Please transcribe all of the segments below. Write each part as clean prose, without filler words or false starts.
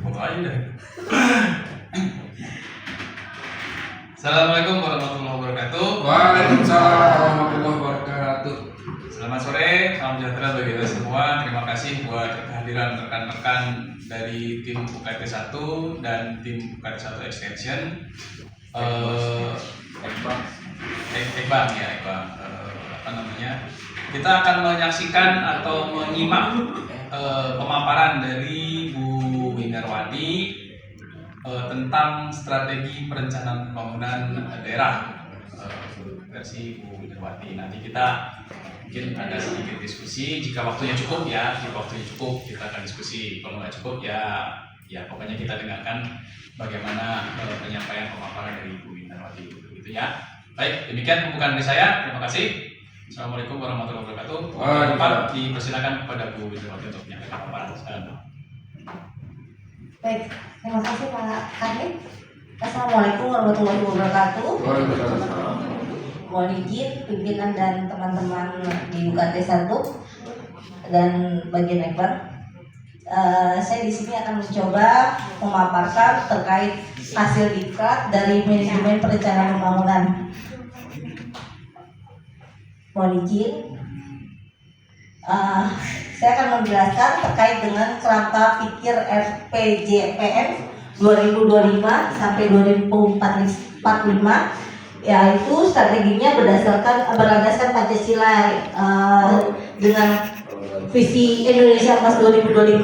Foto aja deh. Assalamualaikum warahmatullahi wabarakatuh. Waalaikumsalam warahmatullahi wabarakatuh. Selamat sore, salam sejahtera bagi kita semua. Terima kasih buat kehadiran rekan-rekan dari tim UKT 1 dan tim UKT 1 Extension. Ekbang. Kita akan menyaksikan atau menyimak pemaparan dari Bu Windarwati tentang strategi perencanaan pembangunan daerah versi Bu Windarwati. Nanti kita mungkin ada sedikit diskusi jika waktunya cukup ya. Jika waktunya cukup kita akan diskusi. Kalau nggak cukup ya pokoknya kita dengarkan bagaimana penyampaian pemaparan dari Bu Windarwati gitu ya. Baik, demikian pembukaan dari saya. Terima kasih. Assalamualaikum warahmatullahi wabarakatuh. Pak, dipersilakan kepada Bu Windarwati untuk menyampaikan pemaparan. Baik, terima kasih Pak Kadin. Assalamualaikum warahmatullahi wabarakatuh. Mohon izin pimpinan dan teman-teman di UKT 1 dan bagian Ekbang. Saya di sini akan mencoba memaparkan terkait hasil diklat dari manajemen perencanaan pembangunan. Mohon izin, saya akan menjelaskan terkait dengan kerangka pikir RPJPN 2025 sampai 2045, yaitu strateginya berlandaskan Pancasila dengan visi Indonesia Emas 2025.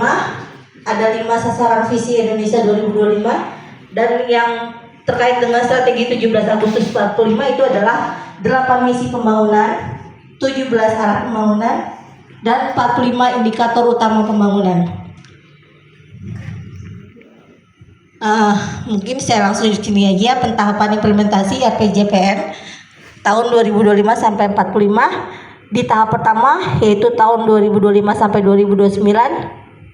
Ada 5 sasaran visi Indonesia 2025, dan yang terkait dengan strategi 17 Agustus 45 itu adalah 8 misi pembangunan, 17 arah pembangunan, dan 45 indikator utama pembangunan. Mungkin saya langsung di sini aja pentahapan implementasi RPJPN tahun 2025 sampai 45. Di tahap pertama yaitu tahun 2025 sampai 2029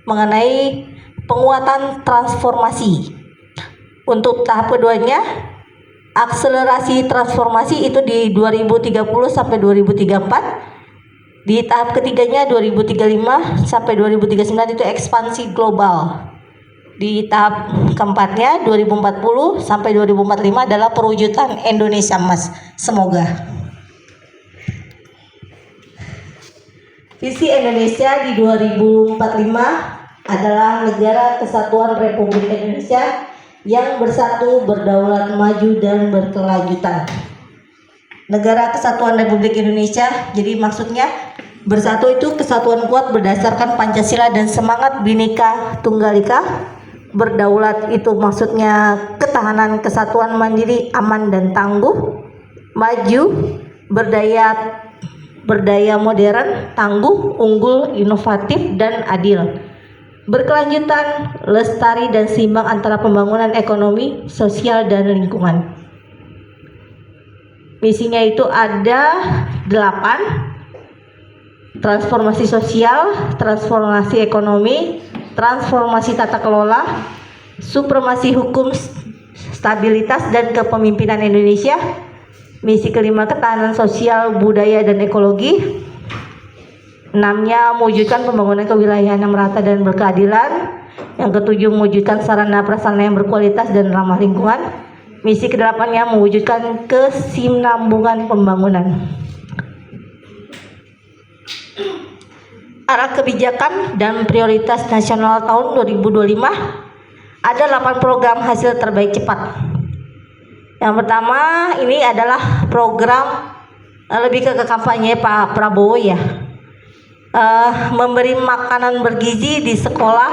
mengenai penguatan transformasi. Untuk tahap keduanya akselerasi transformasi itu di 2030 sampai 2034. Di tahap ketiganya 2035 sampai 2039 itu ekspansi global. Di tahap keempatnya 2040 sampai 2045 adalah perwujudan Indonesia Emas. Semoga. Visi Indonesia di 2045 adalah negara kesatuan Republik Indonesia yang bersatu, berdaulat, maju, dan berkelanjutan. Negara Kesatuan Republik Indonesia, jadi maksudnya bersatu itu kesatuan kuat berdasarkan Pancasila dan semangat Bhinneka Tunggal Ika. Berdaulat itu maksudnya ketahanan, kesatuan, mandiri, aman, dan tangguh. Maju, berdaya modern, tangguh, unggul, inovatif, dan adil. Berkelanjutan, lestari, dan seimbang antara pembangunan ekonomi, sosial, dan lingkungan. Misinya itu ada 8: transformasi sosial, transformasi ekonomi, transformasi tata kelola, supremasi hukum, stabilitas, dan kepemimpinan Indonesia. Misi kelima, ketahanan sosial, budaya, dan ekologi. 6-nya, mewujudkan pembangunan kewilayahan yang merata dan berkeadilan. Yang ke-7, mewujudkan sarana prasarana yang berkualitas dan ramah lingkungan. Misi ke-8-nya, mewujudkan kesinambungan pembangunan. Arah kebijakan dan prioritas nasional tahun 2025 ada 8 program hasil terbaik cepat. Yang pertama ini adalah program lebih ke kampanye Pak Prabowo ya, memberi makanan bergizi di sekolah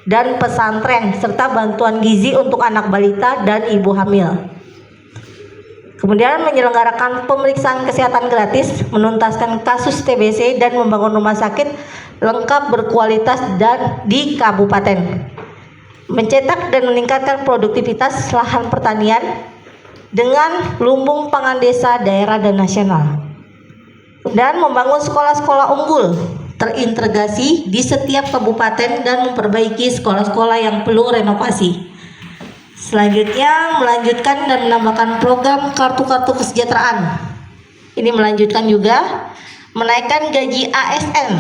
dan pesantren serta bantuan gizi untuk anak balita dan ibu hamil. Kemudian menyelenggarakan pemeriksaan kesehatan gratis, menuntaskan kasus TBC, dan membangun rumah sakit lengkap berkualitas dan di kabupaten. Mencetak dan meningkatkan produktivitas lahan pertanian dengan lumbung pangan desa, daerah, dan nasional. Dan membangun sekolah-sekolah unggul terintegrasi di setiap kabupaten dan memperbaiki sekolah-sekolah yang perlu renovasi. Selanjutnya melanjutkan dan menambahkan program kartu-kartu kesejahteraan. Ini melanjutkan juga menaikkan gaji ASN.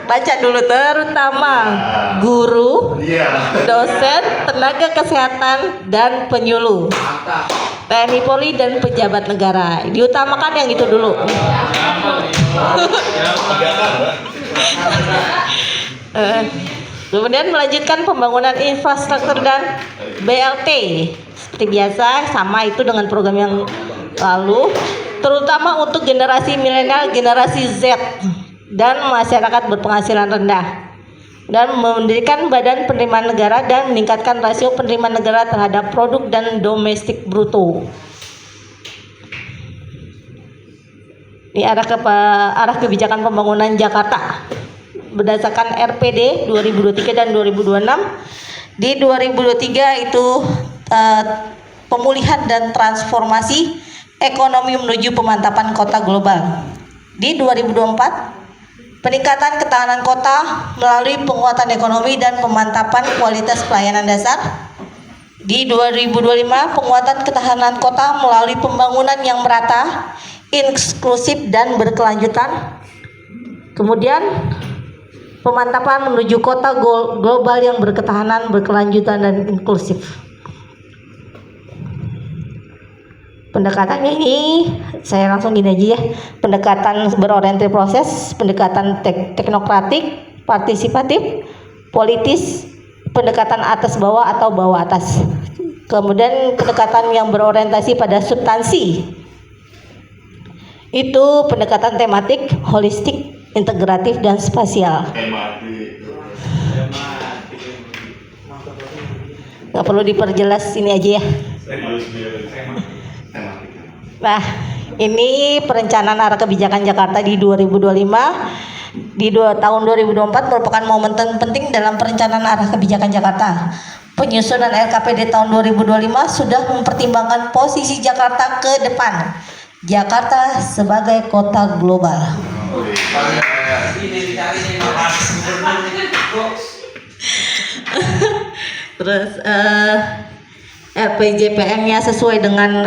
baca dulu, terutama guru, dosen, tenaga kesehatan, dan penyuluh, TNI Polri dan pejabat negara. Diutamakan yang itu dulu. Kemudian melanjutkan pembangunan infrastruktur dan BLT. Seperti biasa, sama itu dengan program yang lalu, terutama untuk generasi milenial, generasi Z, dan masyarakat berpenghasilan rendah, dan mendirikan badan penerimaan negara dan meningkatkan rasio penerimaan negara terhadap produk dan domestik bruto. Ini arah kebijakan pembangunan Jakarta berdasarkan RPD 2023 dan 2026. Di 2023 itu pemulihan dan transformasi ekonomi menuju pemantapan kota global. Di 2024 peningkatan ketahanan kota melalui penguatan ekonomi dan pemantapan kualitas pelayanan dasar. Di 2025 penguatan ketahanan kota melalui pembangunan yang merata, inklusif dan berkelanjutan. Kemudian pemantapan menuju kota global yang berketahanan, berkelanjutan dan inklusif. Pendekatannya ini saya langsung gini aja ya. Pendekatan berorientasi proses, pendekatan teknokratik, partisipatif, politis, pendekatan atas bawah atau bawah atas. Kemudian pendekatan yang berorientasi pada substansi. Itu pendekatan tematik, holistik, integratif dan spasial. Nggak perlu diperjelas, ini aja ya. Nah, ini perencanaan arah kebijakan Jakarta di 2025. Di tahun 2024 merupakan momentum penting dalam perencanaan arah kebijakan Jakarta. Penyusunan RKPD tahun 2025 sudah mempertimbangkan posisi Jakarta ke depan. Jakarta sebagai kota global. Terus RPJPM-nya sesuai dengan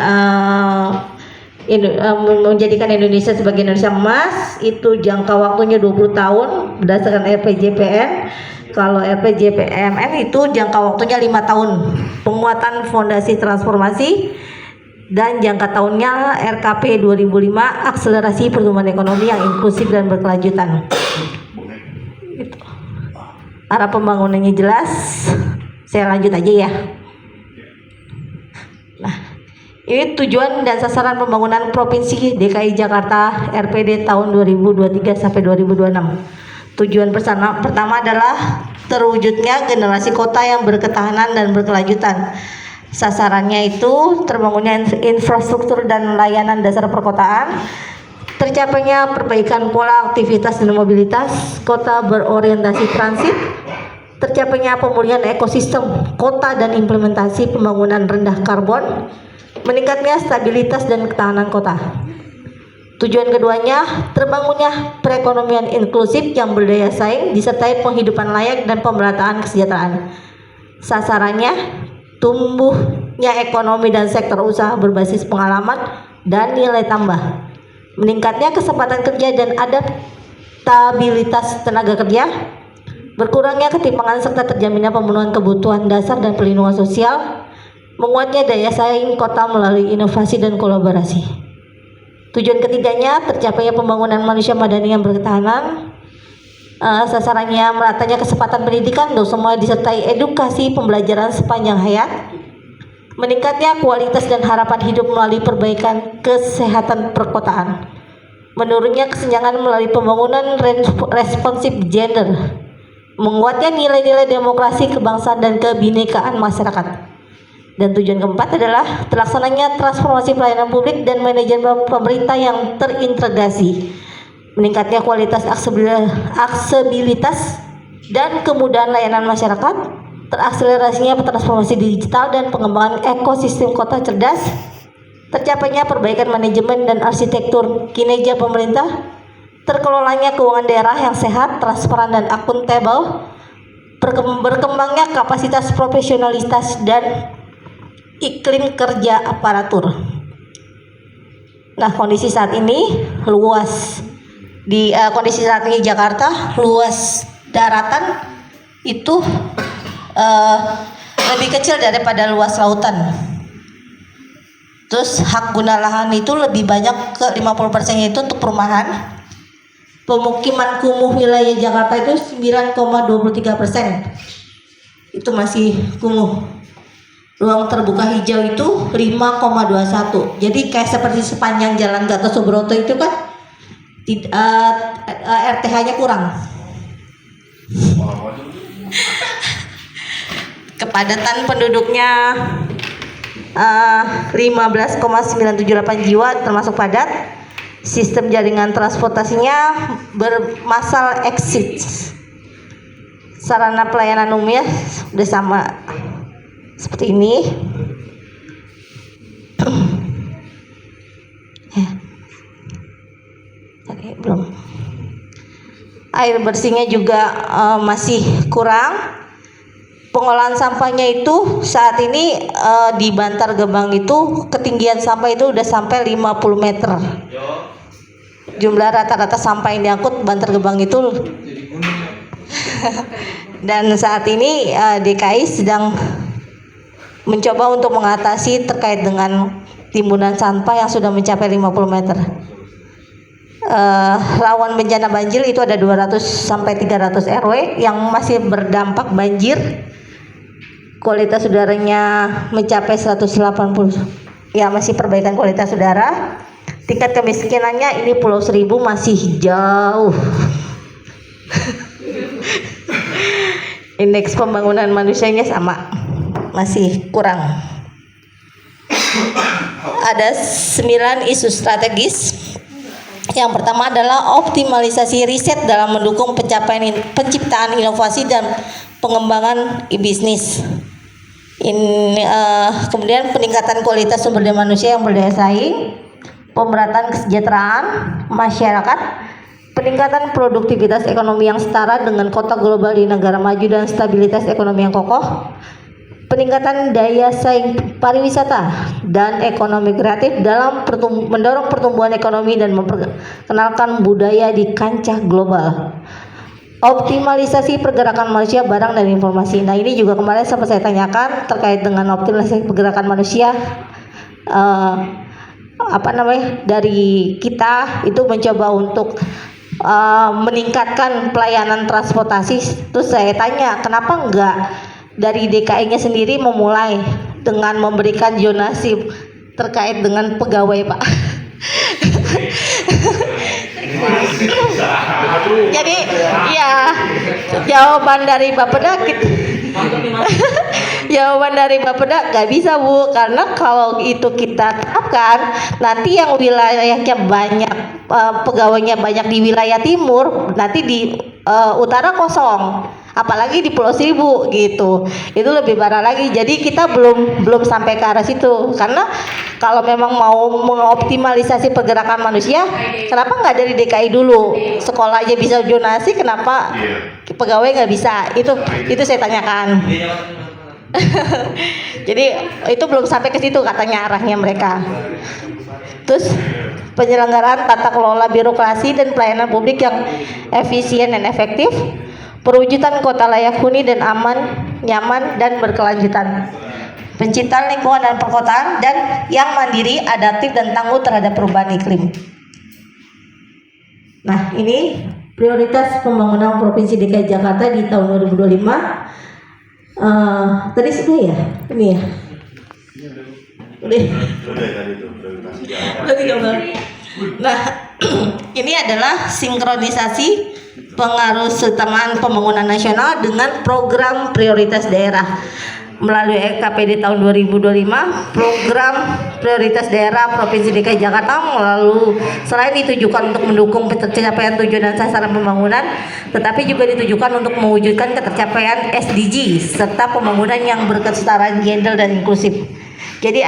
menjadikan Indonesia sebagai Indonesia emas, itu jangka waktunya 20 tahun berdasarkan RPJPN. Kalau RPJPMN itu jangka waktunya 5 tahun, penguatan fondasi transformasi, dan jangka tahunnya RKP 2005, akselerasi pertumbuhan ekonomi yang inklusif dan berkelanjutan. Arah pembangunannya jelas, saya lanjut aja ya. Nah, ini tujuan dan sasaran pembangunan Provinsi DKI Jakarta RPD tahun 2023 sampai 2026. Tujuan pertama adalah terwujudnya generasi kota yang berketahanan dan berkelanjutan. Sasarannya itu terbangunnya infrastruktur dan layanan dasar perkotaan, tercapainya perbaikan pola aktivitas dan mobilitas kota berorientasi transit, tercapainya pemulihan ekosistem kota dan implementasi pembangunan rendah karbon, meningkatnya stabilitas dan ketahanan kota. Tujuan keduanya, terbangunnya perekonomian inklusif yang berdaya saing disertai penghidupan layak dan pemerataan kesejahteraan. Sasarannya, tumbuhnya ekonomi dan sektor usaha berbasis pengalaman dan nilai tambah, meningkatnya kesempatan kerja dan adaptabilitas tenaga kerja, berkurangnya ketimpangan serta terjaminnya pemenuhan kebutuhan dasar dan perlindungan sosial, menguatnya daya saing kota melalui inovasi dan kolaborasi. Tujuan ketiganya, tercapainya pembangunan manusia madani yang berketahanan. Sasarannya meratanya kesempatan pendidikan untuk semua disertai edukasi pembelajaran sepanjang hayat, meningkatnya kualitas dan harapan hidup melalui perbaikan kesehatan perkotaan, menurunnya kesenjangan melalui pembangunan responsif gender, menguatnya nilai-nilai demokrasi, kebangsaan dan kebinekaan masyarakat. Dan tujuan keempat adalah terlaksananya transformasi pelayanan publik dan manajemen pemerintah yang terintegrasi, meningkatnya kualitas aksesibilitas dan kemudahan layanan masyarakat, terakselerasinya transformasi digital dan pengembangan ekosistem kota cerdas, tercapainya perbaikan manajemen dan arsitektur kinerja pemerintah, terkelolanya keuangan daerah yang sehat, transparan dan akuntabel, berkembangnya kapasitas profesionalitas dan iklim kerja aparatur. Nah, kondisi saat ini luas di kondisi saat ini Jakarta, luas daratan itu lebih kecil daripada luas lautan. Terus hak guna lahan itu lebih banyak, ke 50% itu untuk perumahan. Pemukiman kumuh wilayah Jakarta itu 9,23%. Itu masih kumuh. Ruang terbuka hijau itu 5,21. Jadi kayak seperti sepanjang jalan Gatot Subroto itu kan RTH-nya kurang. Kepadatan penduduknya 15,978 jiwa termasuk padat. Sistem jaringan transportasinya bermasal exit. Sarana pelayanan umumnya udah sama seperti ini. Oke, belum. Air bersihnya juga masih kurang. Pengolahan sampahnya itu saat ini di Bantar Gebang itu ketinggian sampah itu udah sampai 50 meter. Jumlah rata-rata sampah yang diangkut Bantar Gebang itu dan saat ini DKI sedang mencoba untuk mengatasi terkait dengan timbunan sampah yang sudah mencapai 50 meter. Rawan bencana banjir itu ada 200 sampai 300 RW yang masih berdampak banjir. Kualitas udaranya mencapai 180. Ya, masih perbaikan kualitas udara. Tingkat kemiskinannya ini Pulau Seribu masih jauh. Indeks pembangunan manusianya sama, masih kurang. Ada 9 isu strategis. Yang pertama adalah optimalisasi riset dalam mendukung penciptaan inovasi dan pengembangan bisnis. Kemudian peningkatan kualitas sumber daya manusia yang berdaya saing, pemerataan kesejahteraan masyarakat, peningkatan produktivitas ekonomi yang setara dengan kota global di negara maju dan stabilitas ekonomi yang kokoh, peningkatan daya saing pariwisata dan ekonomi kreatif dalam mendorong pertumbuhan ekonomi dan memperkenalkan budaya di kancah global. Optimalisasi pergerakan manusia, barang dan informasi. Nah, ini juga kemarin sempat saya tanyakan terkait dengan optimalisasi pergerakan manusia. Dari kita itu mencoba untuk meningkatkan pelayanan transportasi. Terus saya tanya, kenapa enggak dari DKI-nya sendiri memulai dengan memberikan zonasi terkait dengan pegawai, Pak? Jadi ya jawaban dari Bapeda nggak bisa, Bu, karena kalau itu kita terapkan nanti yang wilayahnya banyak pegawainya banyak di wilayah timur, nanti di utara kosong, apalagi di Pulau Seribu gitu, itu lebih parah lagi. Jadi kita belum sampai ke arah situ, karena kalau memang mau mengoptimalisasi pergerakan manusia, kenapa nggak dari DKI dulu? Sekolah aja bisa zonasi, kenapa pegawai nggak bisa? Itu saya tanyakan. Jadi itu belum sampai ke situ katanya arahnya mereka. Terus penyelenggaraan tata kelola birokrasi dan pelayanan publik yang efisien dan efektif, perwujudan kota layak huni dan aman, nyaman dan berkelanjutan, penciptaan lingkungan dan perkotaan dan yang mandiri, adaptif dan tangguh terhadap perubahan iklim. Nah, ini prioritas pembangunan Provinsi DKI Jakarta di tahun 2025. Tadi sudah ya? Ini ya? Nah, ini adalah sinkronisasi pengaruh sertaan pembangunan nasional dengan program prioritas daerah melalui EKPD tahun 2025. Program prioritas daerah Provinsi DKI Jakarta selain ditujukan untuk mendukung pencapaian tujuan dan sasaran pembangunan, tetapi juga ditujukan untuk mewujudkan ketercapaian SDG serta pembangunan yang berkesetaraan gender dan inklusif. Jadi